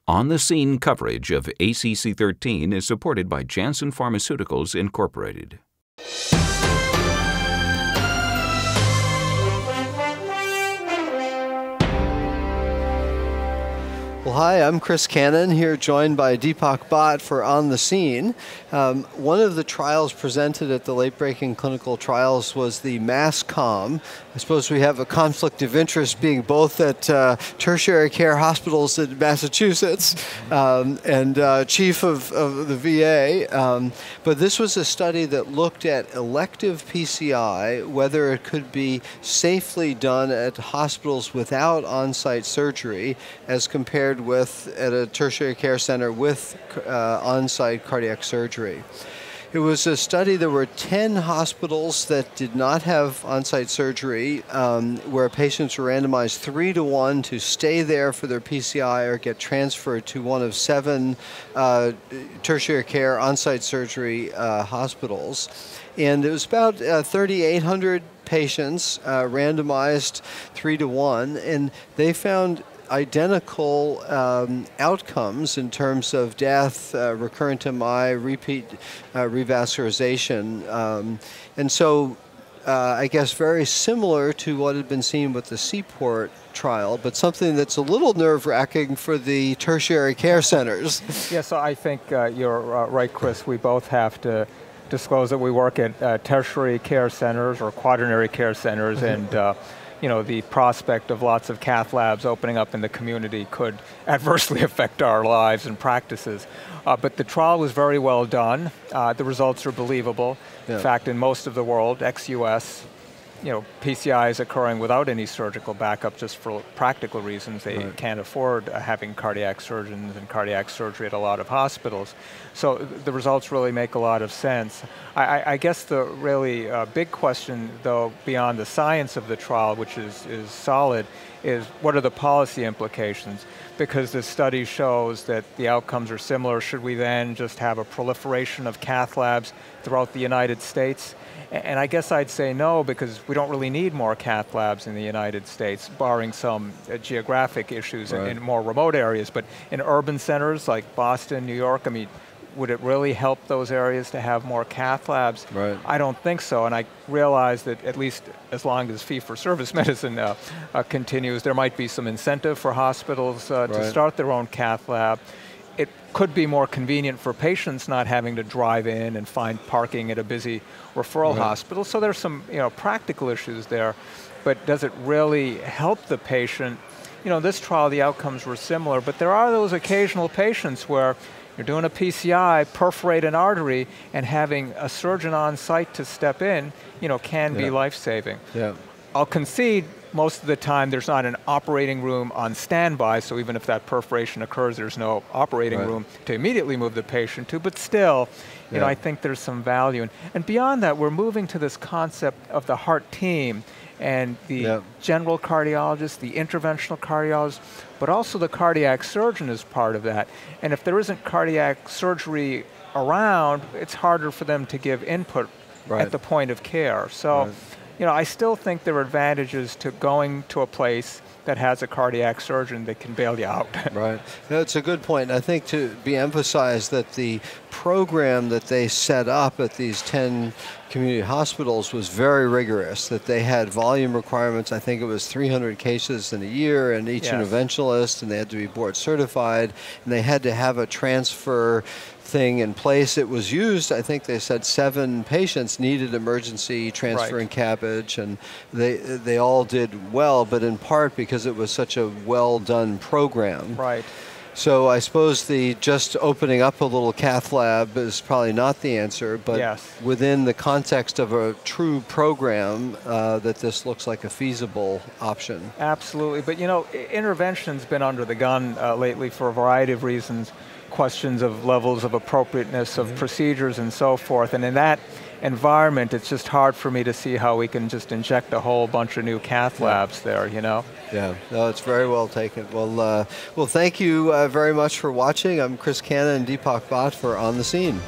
On-the-scene coverage of ACC.13 is supported by Janssen Pharmaceuticals, Incorporated. Well, hi, I'm Chris Cannon, here joined by Deepak Bhatt for On the Scene. One of the trials presented at the late-breaking clinical trials was the mass Comm. I suppose we have a conflict of interest being both at tertiary care hospitals in Massachusetts and chief of the VA. But this was a study that looked at elective PCI, whether it could be safely done at hospitals without on-site surgery as compared with at a tertiary care center with on-site cardiac surgery. It was a study. There were 10 hospitals that did not have on-site surgery where patients were randomized 3-to-1 to stay there for their PCI or get transferred to one of 7 tertiary care on-site surgery hospitals. And it was about 3,800 patients randomized 3-to-1, and they found identical outcomes in terms of death, recurrent MI, repeat revascularization. And so I guess very similar to what had been seen with the Seaport trial, but something that's a little nerve-wracking for the tertiary care centers. Yeah, so I think you're right, Chris. We both have to disclose that we work at tertiary care centers or quaternary care centers, and you know, the prospect of lots of cath labs opening up in the community could adversely affect our lives and practices. But the trial was very well done. The results are believable. Yeah. In fact, in most of the world, ex-US, you know, PCI is occurring without any surgical backup just for practical reasons. They can't afford having cardiac surgeons and cardiac surgery at a lot of hospitals. So the results really make a lot of sense. I guess the really big question, though, beyond the science of the trial, which is solid, is what are the policy implications? Because the study shows that the outcomes are similar. Should we then just have a proliferation of cath labs throughout the United States? And I guess I'd say no, because we don't really need more cath labs in the United States, barring some geographic issues in more remote areas. But in urban centers like Boston, New York, I mean, would it really help those areas to have more cath labs? Right. I don't think so, and I realize that at least as long as fee-for-service medicine continues, there might be some incentive for hospitals to start their own cath lab. It could be more convenient for patients not having to drive in and find parking at a busy referral hospital. So there's some practical issues there, but does it really help the patient? You know, this trial, the outcomes were similar, but there are those occasional patients where you're doing a PCI, perforate an artery, and having a surgeon on site to step in, can be life-saving. Yeah. I'll concede most of the time there's not an operating room on standby, so even if that perforation occurs, there's no operating room to immediately move the patient to, but still, I think there's some value. And beyond that, we're moving to this concept of the heart team, and the general cardiologist, the interventional cardiologist, but also the cardiac surgeon is part of that. And if there isn't cardiac surgery around, it's harder for them to give input at the point of care. So, I still think there are advantages to going to a place that has a cardiac surgeon that can bail you out. Right. That's a good point. I think to be emphasized that the program that they set up at these 10 community hospitals was very rigorous, that they had volume requirements. I think it was 300 cases in a year, and each interventionalist, and they had to be board certified, and they had to have a transfer thing in place. It was used, I think they said 7 patients needed emergency transfer and cabbage, and they all did well, but in part because it was such a well-done program. Right. So I suppose the just opening up a little cath lab is probably not the answer, but within the context of a true program, that this looks like a feasible option. Absolutely, but intervention's been under the gun lately for a variety of reasons. Questions of levels of appropriateness of procedures and so forth, and in that environment it's just hard for me to see how we can just inject a whole bunch of new cath labs there, Yeah, no, it's very well taken. Well, thank you very much for watching. I'm Chris Cannon and Deepak Bhatt for On the Scene.